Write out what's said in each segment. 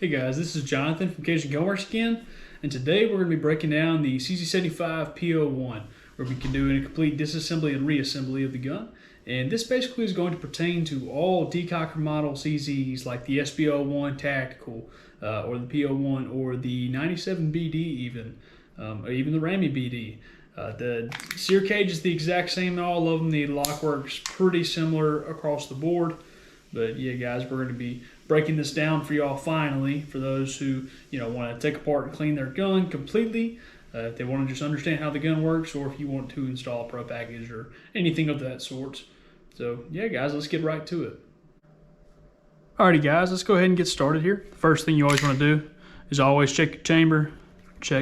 Hey guys, this is Jonathan from Cajun Gun Works again, and today we're going to be breaking down the CZ75 P01, where we can do a complete disassembly and reassembly of the gun. And this basically is going to pertain to all Decocker model CZs like the SP01 Tactical, or the P01, or the 97 BD even, or even the Ramy BD. The Sear cage is the exact same in all of them. The lock works pretty similar across the board. But yeah, guys, we're going to be breaking this down for y'all finally, for those who want to take apart and clean their gun completely. If they want to just understand how the gun works, or if you want to install a pro package or anything of that sort. So yeah, guys, let's get right to it. Alrighty, guys, let's go ahead and get started here. The first thing you always want to do is always check your chamber.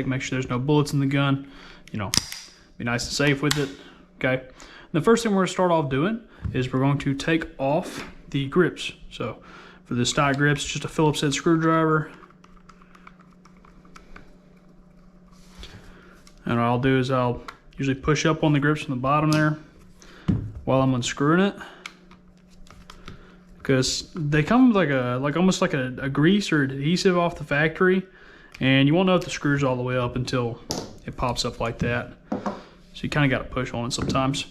Make sure there's no bullets in the gun. Be nice and safe with it. Okay. And the first thing we're going to start off doing is we're going to take off the grips. So for the stock grips, just a Phillips head screwdriver. And what I'll do is I'll usually push up on the grips from the bottom there while I'm unscrewing it, because they come with almost like a grease or adhesive off the factory, and you won't know if the screw's all the way up until it pops up like that. So you kind of got to push on it sometimes.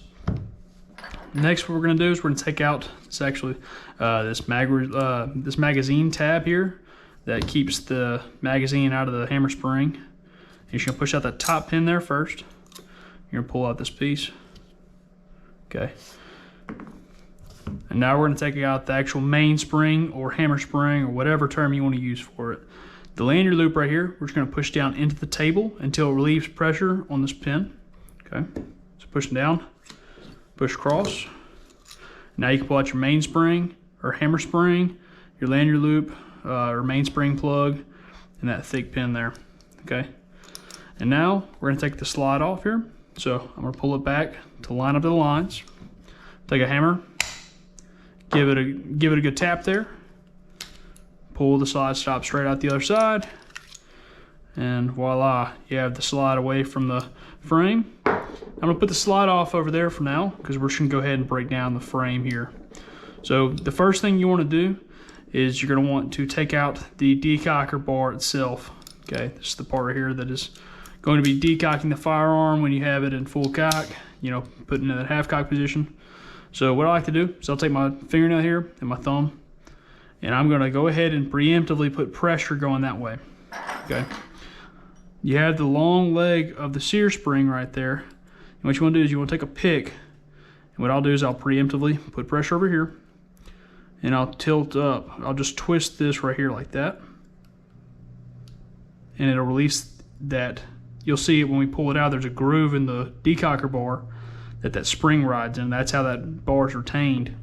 Next, what we're going to do is we're going to take out this magazine tab here that keeps the magazine out of the hammer spring. And you're going to push out that top pin there first. You're going to pull out this piece. Okay. And now we're going to take out the actual mainspring or hammer spring or whatever term you want to use for it. The lanyard loop right here, we're just going to push down into the table until it relieves pressure on this pin. Okay. So pushing down. Push across. Now you can pull out your mainspring or hammer spring, your lanyard loop or mainspring plug, and that thick pin there. Okay. And now we're going to take the slide off here. So I'm going to pull it back to line up to the lines. Take a hammer, give it a good tap there. Pull the slide stop straight out the other side, and voila, you have the slide away from the frame. I'm going to put the slide off over there for now, because we're just going to go ahead and break down the frame here. So the first thing you want to do is you're going to want to take out the decocker bar itself. Okay, this is the part right here that is going to be decocking the firearm when you have it in full cock, putting it in that half cock position. So what I like to do is I'll take my fingernail here and my thumb, and I'm going to go ahead and preemptively put pressure going that way. Okay. You have the long leg of the Sear spring right there. And what you want to do is you want to take a pick, and what I'll do is I'll preemptively put pressure over here, and I'll tilt up. I'll just twist this right here like that, and it'll release that. You'll see it when we pull it out, there's a groove in the decocker bar that spring rides in. That's how that bar is retained.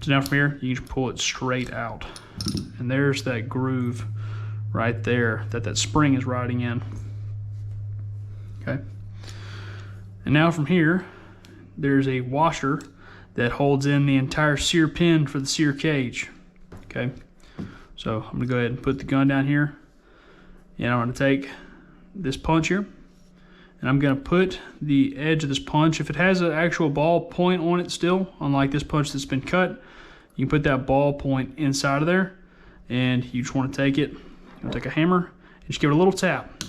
So now from here, you can pull it straight out. And there's that groove right there that spring is riding in. Okay. And now from here, there's a washer that holds in the entire Sear pin for the Sear cage. Okay. So I'm going to go ahead and put the gun down here. And I'm going to take this punch here, and I'm going to put the edge of this punch, if it has an actual ball point on it still, unlike this punch that's been cut, you can put that ball point inside of there, and you just want to take it, take a hammer, and just give it a little tap,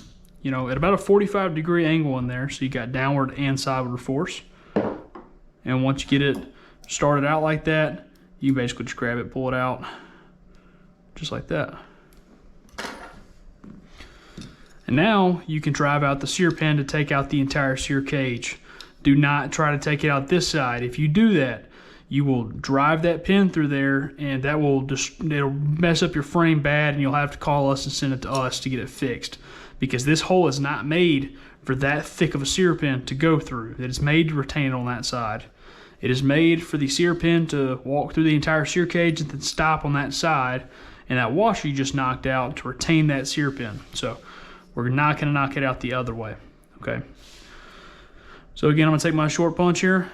at about a 45-degree angle in there, so you got downward and sideward force. And once you get it started out like that, you basically just grab it, pull it out, just like that. And now you can drive out the Sear pin to take out the entire Sear cage. Do not try to take it out this side. If you do that, you will drive that pin through there, and that it'll mess up your frame bad, and you'll have to call us and send it to us to get it fixed. Because this hole is not made for that thick of a Sear pin to go through. It is made to retain it on that side. It is made for the Sear pin to walk through the entire Sear cage and then stop on that side, and that washer you just knocked out to retain that Sear pin. So we're not going to knock it out the other way. Okay. So again, I'm going to take my short punch here,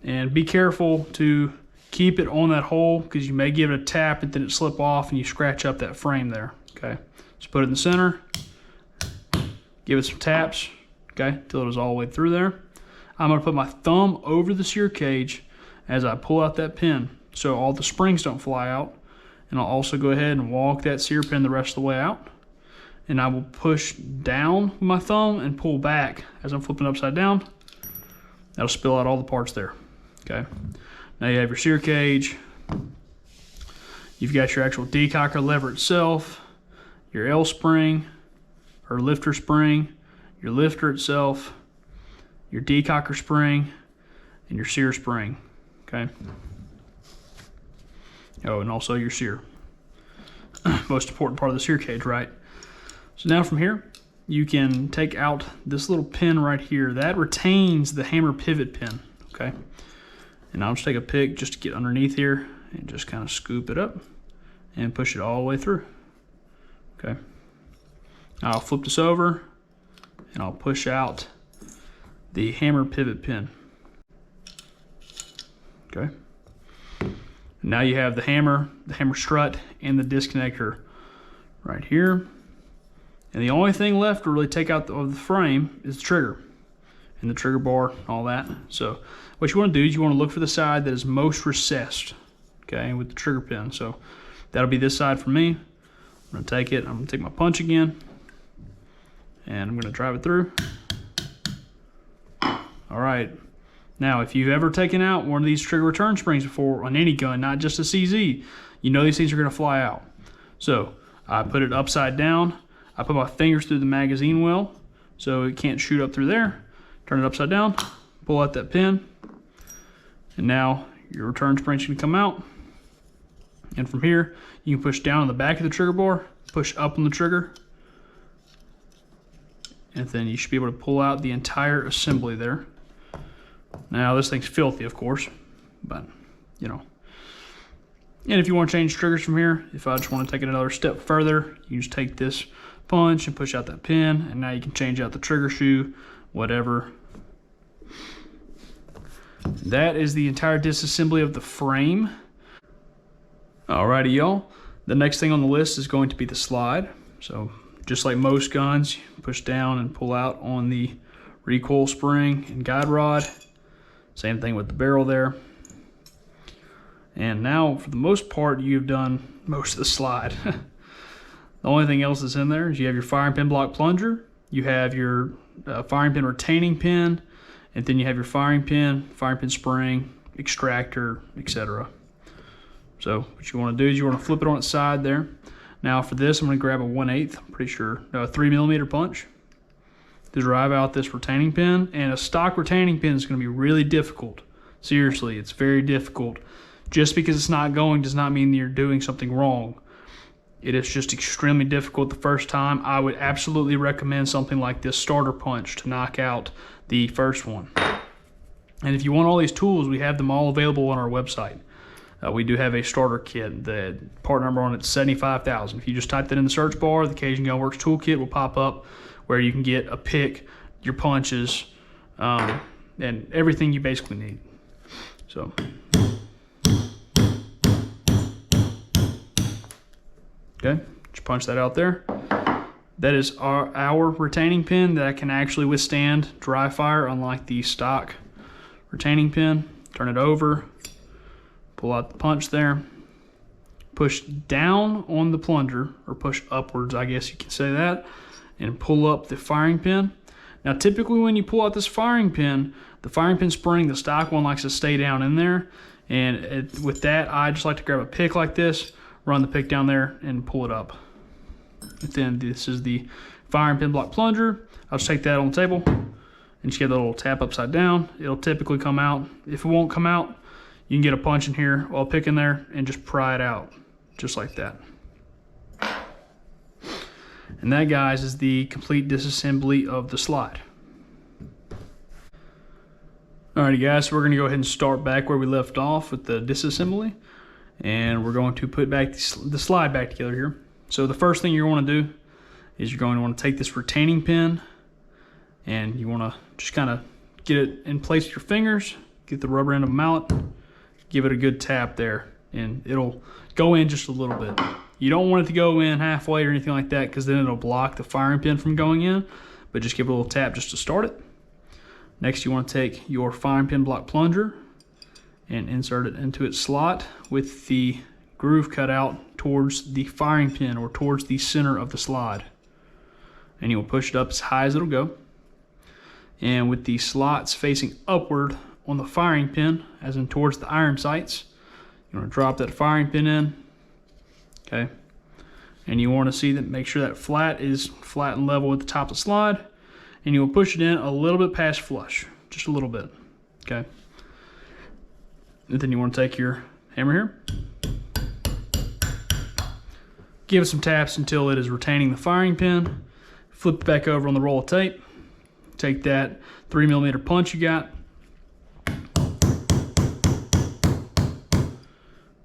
and be careful to keep it on that hole, because you may give it a tap and then it slip off and you scratch up that frame there. Okay. Just put it in the center, give it some taps, okay, till it is all the way through there. I'm going to put my thumb over the Sear cage as I pull out that pin, so all the springs don't fly out. And I'll also go ahead and walk that sear pin the rest of the way out. And I will push down with my thumb and pull back as I'm flipping upside down. That'll spill out all the parts there. Okay. Now you have your sear cage. You've got your actual decocker lever itself, your L spring or lifter spring, your lifter itself, your decocker spring, and your sear spring. Okay. Oh, and also your sear. Most important part of the sear cage, right? So now from here, you can take out this little pin right here. That retains the hammer pivot pin, okay? And I'll just take a pick just to get underneath here and just kind of scoop it up and push it all the way through, okay? I'll flip this over and I'll push out the hammer pivot pin, okay? Now you have the hammer strut, and the disconnector right here. And the only thing left to really take out of the frame is the trigger and the trigger bar, all that. So what you want to do is you want to look for the side that is most recessed, okay, with the trigger pin. So that'll be this side for me. I'm going to take it, I'm going to take my punch again, and I'm going to drive it through. All right. Now, if you've ever taken out one of these trigger return springs before on any gun, not just a CZ, you know these things are going to fly out. So I put it upside down. I put my fingers through the magazine well so it can't shoot up through there. Turn it upside down, pull out that pin, and now your return spring's going to come out. And from here, you can push down on the back of the trigger bar, push up on the trigger, and then you should be able to pull out the entire assembly there. Now this thing's filthy, of course, but you know. And if you want to change triggers from here, if I just want to take it another step further, you just take this punch and push out that pin, and now you can change out the trigger shoe, whatever. That is the entire disassembly of the frame. Alrighty, y'all. The next thing on the list is going to be the slide. So just like most guns, you push down and pull out on the recoil spring and guide rod. Same thing with the barrel there. And now, for the most part, you've done most of the slide. The only thing else that's in there is you have your firing pin block plunger, you have your firing pin retaining pin, and then you have your firing pin spring, extractor, etc. So what you want to do is you want to flip it on its side there. Now for this, I'm going to grab a 1/8, I'm pretty sure, no, a 3mm punch to drive out this retaining pin. And a stock retaining pin is going to be really difficult. Seriously, it's very difficult. Just because it's not going does not mean you're doing something wrong. It is just extremely difficult the first time. I would absolutely recommend something like this starter punch to knock out the first one. And if you want all these tools, we have them all available on our website. We do have a starter kit. The part number on it's 75,000. If you just type that in the search bar, the Cajun Gun Works toolkit will pop up where you can get a pick, your punches, and everything you basically need. So. Okay, just punch that out there. That is our retaining pin that can actually withstand dry fire, unlike the stock retaining pin. Turn it over, pull out the punch there, push down on the plunger, or push upwards, I guess you can say that, and pull up the firing pin. Now typically when you pull out this firing pin, the firing pin spring, the stock one, likes to stay down in there, and with that, I just like to grab a pick like this, run the pick down there and pull it up. And then this is the firing pin block plunger. I'll just take that on the table and just get a little tap upside down. It'll typically come out. If it won't come out, you can get a punch in here while picking there and just pry it out, just like that. And that, guys, is the complete disassembly of the slide. Alrighty, guys, so we're gonna go ahead and start back where we left off with the disassembly. And we're going to put back the slide back together here. So the first thing you want to do is you're going to want to take this retaining pin and you want to just kind of get it in place with your fingers, get the rubber end of a mallet, give it a good tap there, and it'll go in just a little bit. You don't want it to go in halfway or anything like that, because then it'll block the firing pin from going in, but just give it a little tap just to start it. Next, you want to take your firing pin block plunger and insert it into its slot with the groove cut out towards the firing pin or towards the center of the slide. And you will push it up as high as it'll go. And with the slots facing upward on the firing pin, as in towards the iron sights, you want to drop that firing pin in, okay? And you want to see that, make sure that flat is flat and level at the top of the slide, and you will push it in a little bit past flush, just a little bit, okay? And then you want to take your hammer here, give it some taps until it is retaining the firing pin, flip it back over on the roll of tape, take that 3mm punch you got,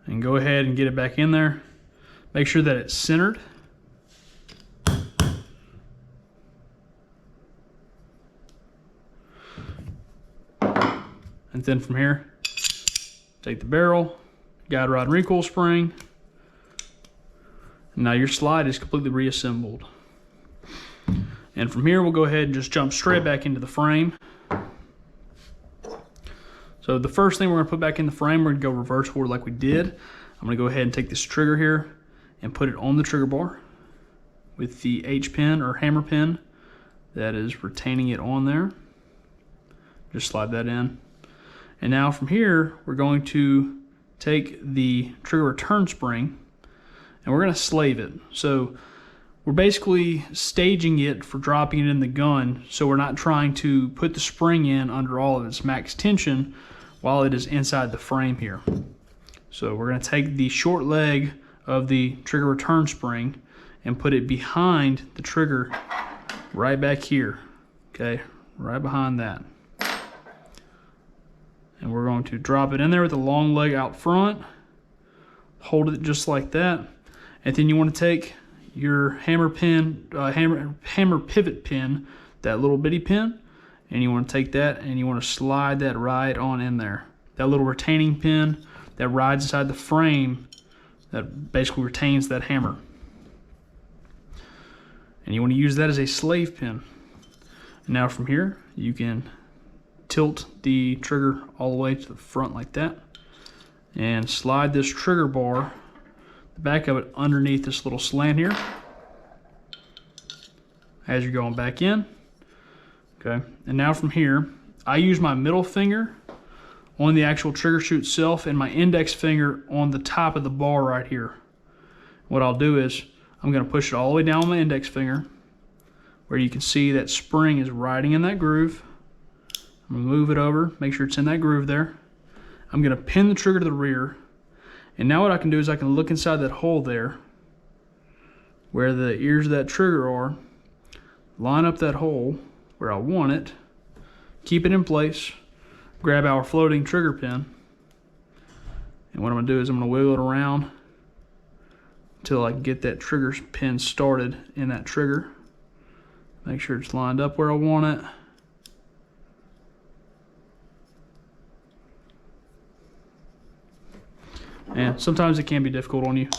and go ahead and get it back in there. Make sure that it's centered. And then from here, take the barrel, guide rod and recoil spring. Now your slide is completely reassembled. And from here, we'll go ahead and just jump straight back into the frame. So the first thing we're going to put back in the frame, we're going to go reverse forward like we did. I'm going to go ahead and take this trigger here and put it on the trigger bar with the H pin or hammer pin that is retaining it on there. Just slide that in. And now from here, we're going to take the trigger return spring and we're going to slave it. So we're basically staging it for dropping it in the gun, so we're not trying to put the spring in under all of its max tension while it is inside the frame here. So we're going to take the short leg of the trigger return spring and put it behind the trigger right back here, okay, right behind that. And we're going to drop it in there with the long leg out front, hold it just like that, and then you want to take your hammer pin, hammer pivot pin, that little bitty pin, and you want to take that and you want to slide that right on in there. That little retaining pin that rides inside the frame that basically retains that hammer. And you want to use that as a slave pin. Now from here, you can tilt the trigger all the way to the front like that and slide this trigger bar, the back of it, underneath this little slant here as you're going back in. Okay, and now from here, I use my middle finger on the actual trigger shoe itself and my index finger on the top of the bar right here. What I'll do is I'm going to push it all the way down with my index finger where you can see that spring is riding in that groove. I'm going to move it over, make sure it's in that groove there. I'm going to pin the trigger to the rear, and now what I can do is I can look inside that hole there where the ears of that trigger are, line up that hole where I want it, keep it in place, grab our floating trigger pin, and what I'm going to do is I'm going to wiggle it around until I can get that trigger pin started in that trigger. Make sure it's lined up where I want it. And sometimes it can be difficult on you.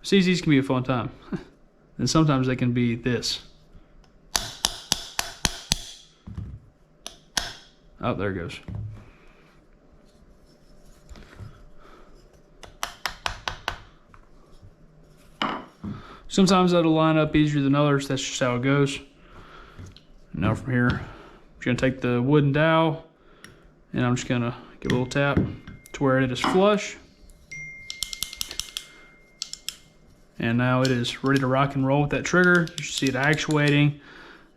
CZs can be a fun time. And sometimes they can be this. Oh, there it goes. Sometimes that'll line up easier than others. That's just how it goes. Now from here, I'm just gonna take the wooden dowel and I'm just gonna give a little tap to where it is flush. And now it is ready to rock and roll with that trigger. You should see it actuating.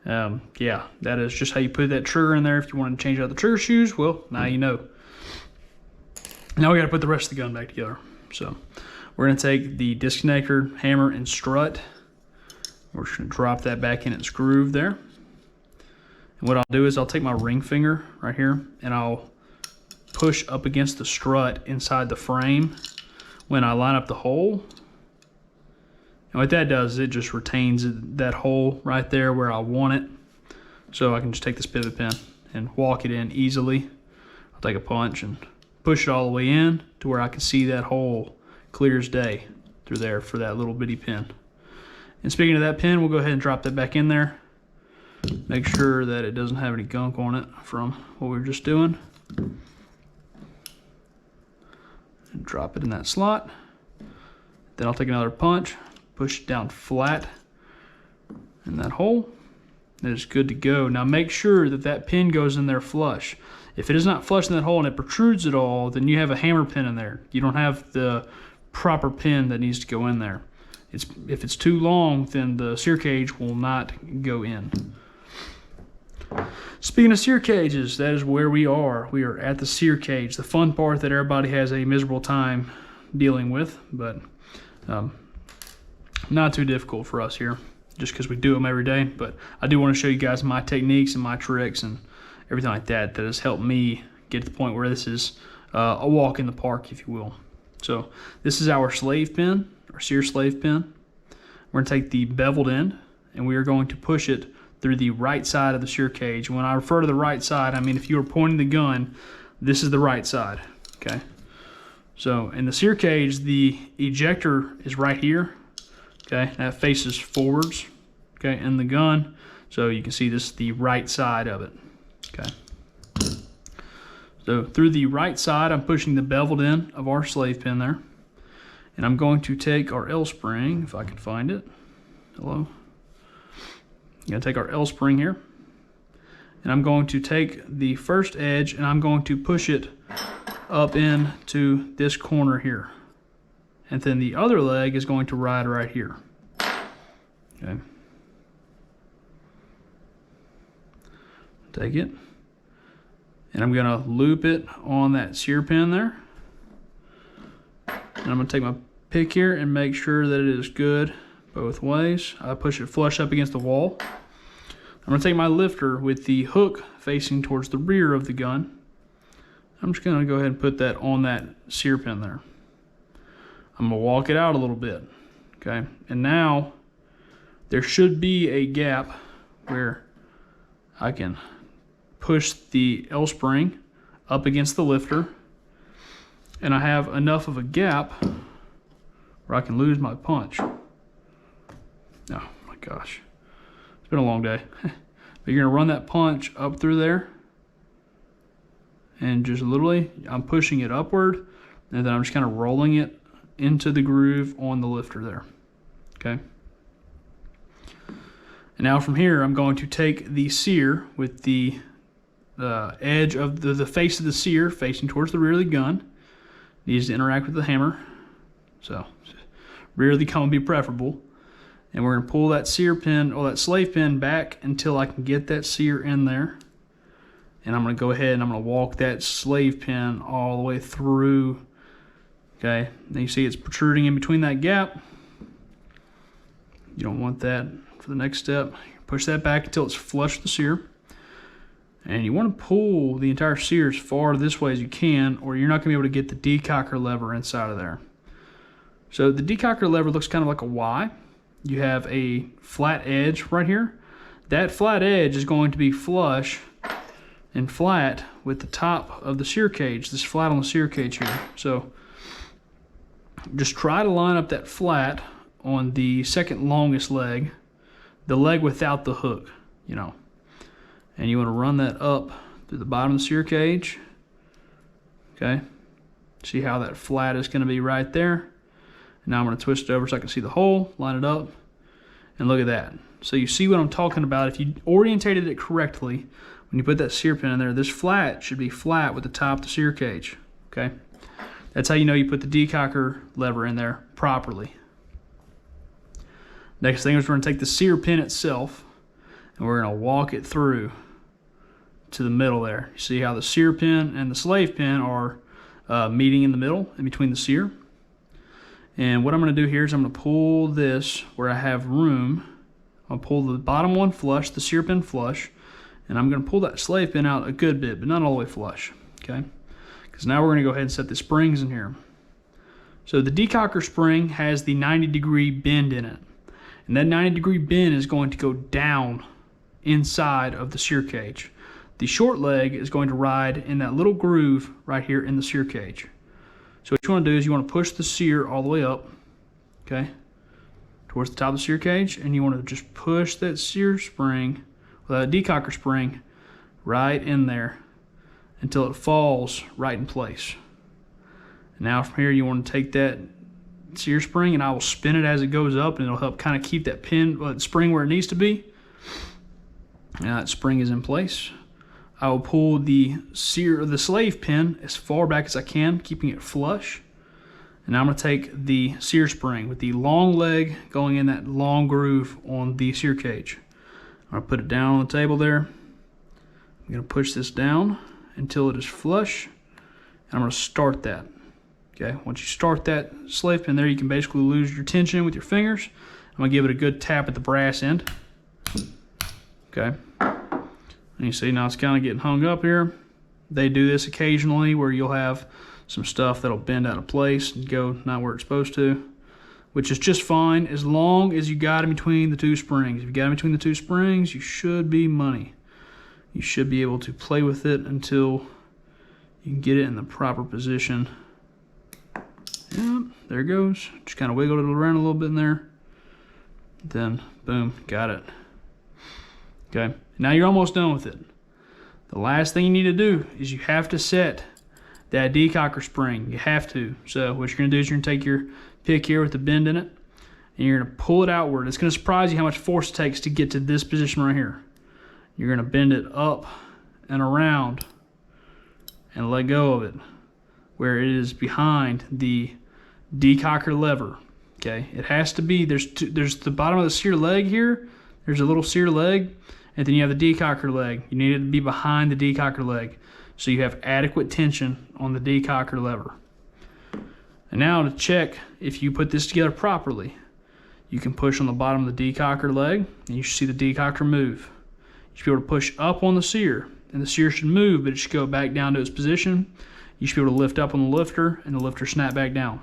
Yeah, that is just how you put that trigger in there. If you want to change out the trigger shoes, well, now you know. Now we got to put the rest of the gun back together. So we're going to take the disconnector, hammer, and strut. We're just going to drop that back in its groove there. And what I'll do is I'll take my ring finger right here and I'll push up against the strut inside the frame when I line up the hole. And what that does is it just retains that hole right there where I want it. So I can just take this pivot pin and walk it in easily. I'll take a punch and push it all the way in to where I can see that hole clear as day through there for that little bitty pin. And speaking of that pin, we'll go ahead and drop that back in there. Make sure that it doesn't have any gunk on it from what we were just doing. And drop it in that slot. Then I'll take another punch, push it down flat in that hole. That is good to go. Now make sure that that pin goes in there flush. If it is not flush in that hole and it protrudes at all, then you have a hammer pin in there. You don't have the proper pin that needs to go in there. If it's too long, then the sear cage will not go in. Speaking of sear cages, that is where we are. We are at the sear cage, the fun part that everybody has a miserable time dealing with, but not too difficult for us here, just because we do them every day. But I do want to show you guys my techniques and my tricks and everything like that has helped me get to the point where this is a walk in the park, if you will. So this is our slave pin, our sear slave pin. We're going to take the beveled end and we are going to push it through the right side of the sear cage. When I refer to the right side, I mean if you were pointing the gun, this is the right side, okay? So in the sear cage, the ejector is right here, okay? That faces forwards, okay, in the gun. So you can see this is the right side of it, okay? So through the right side, I'm pushing the beveled end of our slave pin there. And I'm going to take our L-spring, if I can find it. Hello? I'm going to take our L-spring here. And I'm going to take the first edge and I'm going to push it up into this corner here. And then the other leg is going to ride right here. Okay. Take it. And I'm going to loop it on that sear pin there. And I'm going to take my pick here and make sure that it is good both ways. I push it flush up against the wall. I'm going to take my lifter with the hook facing towards the rear of the gun. I'm just going to go ahead and put that on that sear pin there. I'm going to walk it out a little bit. Okay, and now there should be a gap where I can push the L-spring up against the lifter, and I have enough of a gap where I can lose my punch. Oh my gosh, it's been a long day. But you're gonna run that punch up through there, and just literally, I'm pushing it upward, and then I'm just kind of rolling it into the groove on the lifter there, okay? And now from here, I'm going to take the sear with the edge of the face of the sear facing towards the rear of the gun. Needs to interact with the hammer, so rear of the gun would be preferable. And we're going to pull that sear pin or that slave pin back until I can get that sear in there. And I'm going to go ahead and I'm going to walk that slave pin all the way through. Okay, now you see it's protruding in between that gap. You don't want that for the next step. Push that back until it's flush with the sear. And you want to pull the entire sear as far this way as you can, or you're not going to be able to get the decocker lever inside of there. So the decocker lever looks kind of like a Y. You have a flat edge right here. That flat edge is going to be flush and flat with the top of the sear cage, this flat on the sear cage here. So just try to line up that flat on the second longest leg, the leg without the hook, you know. And you want to run that up through the bottom of the sear cage. Okay. See how that flat is going to be right there. And now I'm going to twist it over so I can see the hole, line it up, and look at that. So you see what I'm talking about. If you orientated it correctly, when you put that sear pin in there, this flat should be flat with the top of the sear cage. Okay. That's how you know you put the decocker lever in there properly. Next thing is we're going to take the sear pin itself and we're going to walk it through to the middle there. You see how the sear pin and the slave pin are meeting in the middle in between the sear. And what I'm going to do here is I'm going to pull this where I have room. I'll pull the bottom one flush, the sear pin flush, and I'm going to pull that slave pin out a good bit, but not all the way flush, okay? Because now we're going to go ahead and set the springs in here. So the decocker spring has the 90-degree bend in it. And that 90-degree bend is going to go down inside of the sear cage. The short leg is going to ride in that little groove right here in the sear cage. So what you want to do is you want to push the sear all the way up, okay, towards the top of the sear cage, and you want to just push that sear spring, that decocker spring, right in there until it falls right in place. Now from here you want to take that sear spring, and I will spin it as it goes up, and it'll help kind of keep that spring where it needs to be. Now that spring is in place. I will pull the slave pin as far back as I can, keeping it flush. And now I'm going to take the sear spring with the long leg going in that long groove on the sear cage. I'm going to put it down on the table there. I'm going to push this down until it is flush, and I'm going to start that. Okay, once you start that slave pin there, you can basically lose your tension with your fingers. I'm going to give it a good tap at the brass end. Okay, and you see now it's kind of getting hung up here. They do this occasionally where you'll have some stuff that'll bend out of place and go not where it's supposed to, which is just fine as long as you got it between the two springs. If you got it between the two springs, you should be money. You should be able to play with it until you can get it in the proper position. Yep, there it goes. Just kind of wiggled it around a little bit in there. Then, boom, got it. Okay, now you're almost done with it. The last thing you need to do is you have to set that decocker spring. You have to. So what you're going to do is you're going to take your pick here with the bend in it, and you're going to pull it outward. It's going to surprise you how much force it takes to get to this position right here. You're going to bend it up and around and let go of it where it is behind the decocker lever. Okay, it has to be, there's the bottom of the sear leg here. There's a little sear leg, and then you have the decocker leg. You need it to be behind the decocker leg so you have adequate tension on the decocker lever. And now to check if you put this together properly, you can push on the bottom of the decocker leg, and you should see the decocker move. You should be able to push up on the sear, and the sear should move, but it should go back down to its position. You should be able to lift up on the lifter, and the lifter snap back down.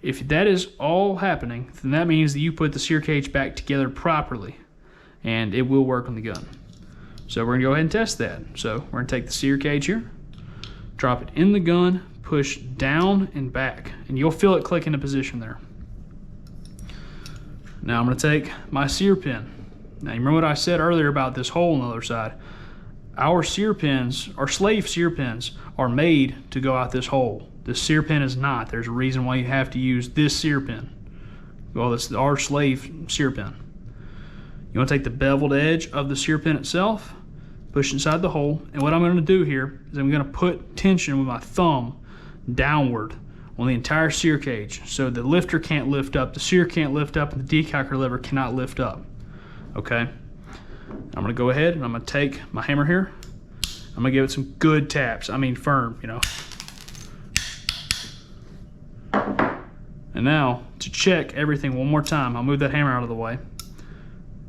If that is all happening, then that means that you put the sear cage back together properly, and it will work on the gun. So we're going to go ahead and test that. So we're going to take the sear cage here, drop it in the gun, push down and back, and you'll feel it click into position there. Now I'm going to take my sear pin. Now you remember what I said earlier about this hole on the other side? Our sear pins, our slave sear pins, are made to go out this hole. The sear pin is not. There's a reason why you have to use this sear pin. Well, this is our slave sear pin. You want to take the beveled edge of the sear pin itself, push inside the hole, and what I'm going to do here is I'm going to put tension with my thumb downward on the entire sear cage so the lifter can't lift up, the sear can't lift up, and the decocker lever cannot lift up. Okay? I'm going to go ahead and I'm going to take my hammer here. I'm going to give it some good taps. I mean firm, you know. And now, to check everything one more time, I'll move that hammer out of the way.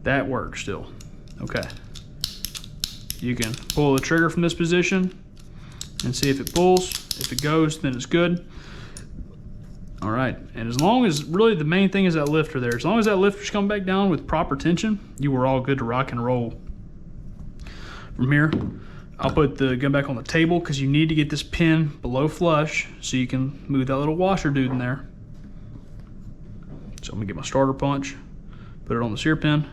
That works still. Okay. You can pull the trigger from this position and see if it pulls. If it goes, then it's good. All right, and as long as, really the main thing is that lifter there. As long as that lifter's coming back down with proper tension, you were all good to rock and roll. From here, I'll put the gun back on the table because you need to get this pin below flush so you can move that little washer dude in there. So I'm gonna get my starter punch, put it on the sear pin.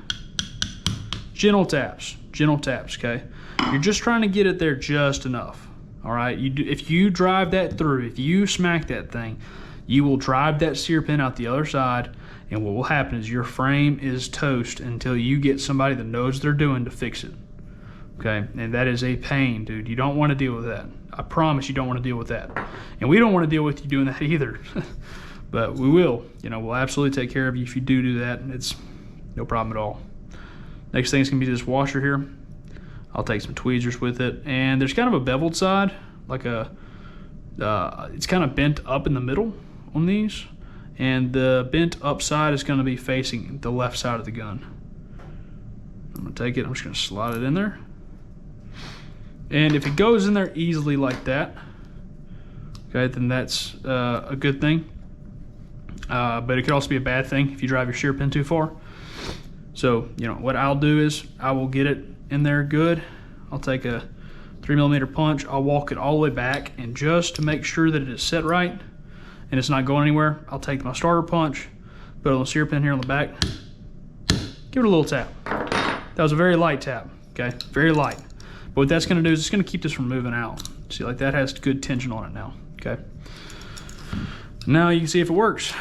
Gentle taps, okay? You're just trying to get it there just enough, all right? If you drive that through, if you smack that thing, you will drive that sear pin out the other side, and what will happen is your frame is toast until you get somebody that knows what they're doing to fix it, okay? And that is a pain, dude. You don't want to deal with that. I promise you don't want to deal with that. And we don't want to deal with you doing that either. But we will, you know, we'll absolutely take care of you if you do that. It's no problem at all. Next thing is going to be this washer here. I'll take some tweezers with it. And there's kind of a beveled side, like it's kind of bent up in the middle on these. And the bent up side is going to be facing the left side of the gun. I'm going to take it, I'm just going to slide it in there. And if it goes in there easily like that, okay, then that's a good thing. But it could also be a bad thing if you drive your sear pin too far. So, you know, what I'll do is I will get it in there good I'll take a 3mm punch, I'll walk it all the way back, and just to make sure that it is set right and it's not going anywhere, I'll take my starter punch, put it on the sear pin here on the back, give it a little tap. That was a very light tap, okay? Very light. But what that's gonna do is it's gonna keep this from moving out. See, like that has good tension on it now, okay? Now you can see if it works.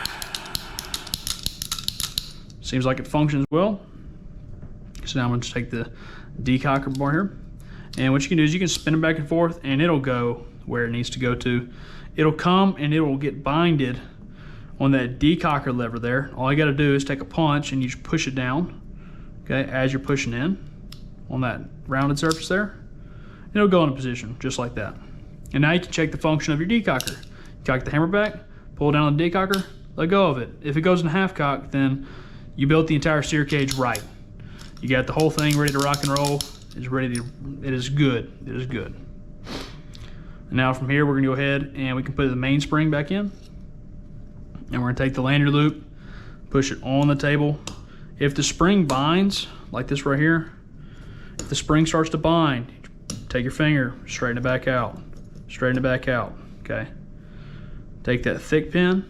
Seems like it functions well. So now I'm going to take the decocker bar here, and what you can do is you can spin it back and forth and it'll go where it needs to go to. It'll come and it will get binded on that decocker lever there. All you got to do is take a punch and you just push it down, okay, as you're pushing in on that rounded surface there. It'll go in a position just like that. And now you can check the function of your decocker. Cock the hammer back, pull down the decocker, let go of it. If it goes in half cock, then you built the entire sear cage right. You got the whole thing ready to rock and roll. It's ready to, it is good. It is good. And now from here, we're gonna go ahead and we can put the mainspring back in. And we're gonna take the lanyard loop, push it on the table. If the spring binds, like this right here, if the spring starts to bind, take your finger, straighten it back out, straighten it back out, okay? Take that thick pin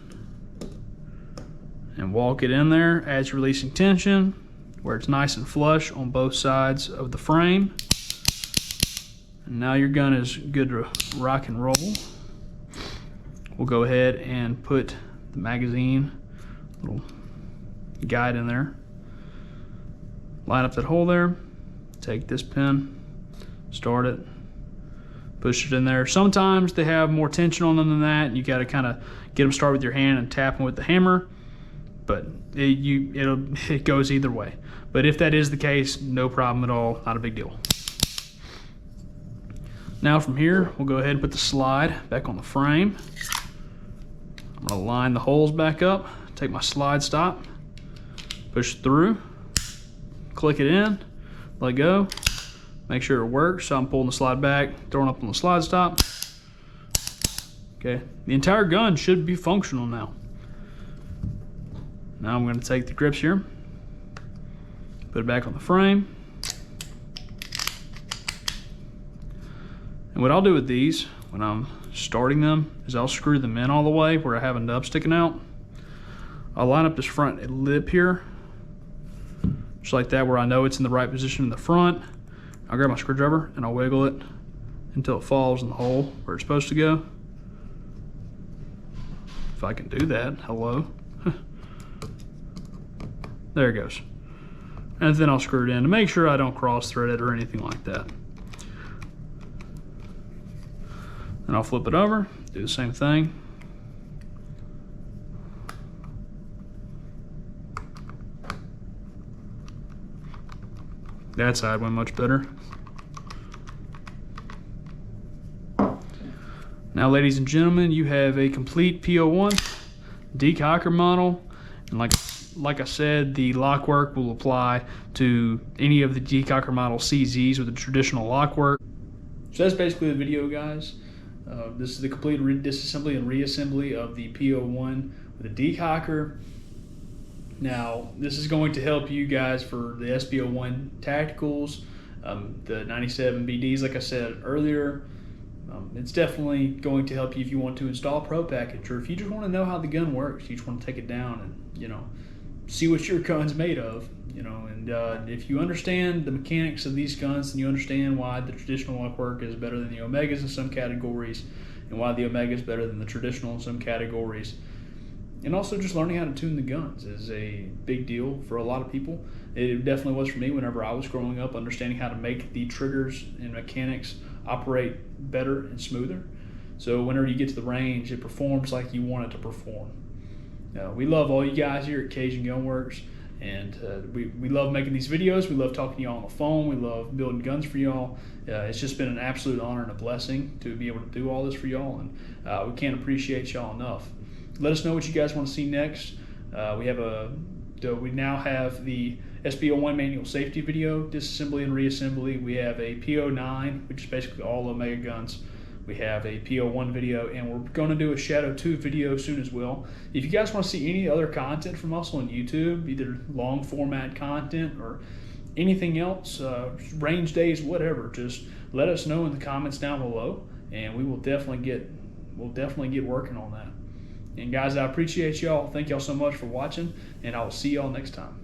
and walk it in there as you're releasing tension, where it's nice and flush on both sides of the frame. And now your gun is good to rock and roll. We'll go ahead and put the magazine little guide in there. Line up that hole there. Take this pin, start it, push it in there. Sometimes they have more tension on them than that, and you got to kind of get them started with your hand and tap them with the hammer. But it goes either way. But if that is the case, no problem at all, not a big deal. Now from here, we'll go ahead and put the slide back on the frame. I'm gonna line the holes back up, take my slide stop, push through, click it in, let go, make sure it works. So I'm pulling the slide back, throwing up on the slide stop. Okay, the entire gun should be functional now. Now I'm going to take the grips here, put it back on the frame. And what I'll do with these when I'm starting them is I'll screw them in all the way where I have a nub sticking out. I'll line up this front lip here, just like that, where I know it's in the right position in the front. I'll grab my screwdriver and I'll wiggle it until it falls in the hole where it's supposed to go. If I can do that, hello. There it goes. And then I'll screw it in to make sure I don't cross thread it or anything like that. And I'll flip it over, do the same thing. That side went much better. Now, ladies and gentlemen, you have a complete P01 decocker model. And like I said, the lock work will apply to any of the decocker model CZs with the traditional lock work. So that's basically the video, guys. This is the complete disassembly and reassembly of the P01 with a decocker. Now, this is going to help you guys for the SP01 tacticals, the 97 BDs, like I said earlier. It's definitely going to help you if you want to install a pro package, or if you just want to know how the gun works. You just want to take it down and, you know, see what your gun's made of, you know. And if you understand the mechanics of these guns, then you understand why the traditional lock work is better than the Omegas in some categories, and why the Omega is better than the traditional in some categories. And also, just learning how to tune the guns is a big deal for a lot of people. It definitely was for me whenever I was growing up, understanding how to make the triggers and mechanics operate better and smoother. So whenever you get to the range, it performs like you want it to perform. We love all you guys here at Cajun Gun Works, and we love making these videos. We love talking to y'all on the phone. We love building guns for y'all. It's just been an absolute honor and a blessing to be able to do all this for y'all, and we can't appreciate y'all enough. Let us know what you guys want to see next. We now have the SP01 manual safety video, disassembly and reassembly. We have a P09, which is basically all Omega guns. We have a P01 video, and we're going to do a Shadow 2 video soon as well. If you guys want to see any other content from us on YouTube, either long format content or anything else, range days, whatever, just let us know in the comments down below, and we will definitely get working on that. And guys, I appreciate y'all. Thank y'all so much for watching, and I will see y'all next time.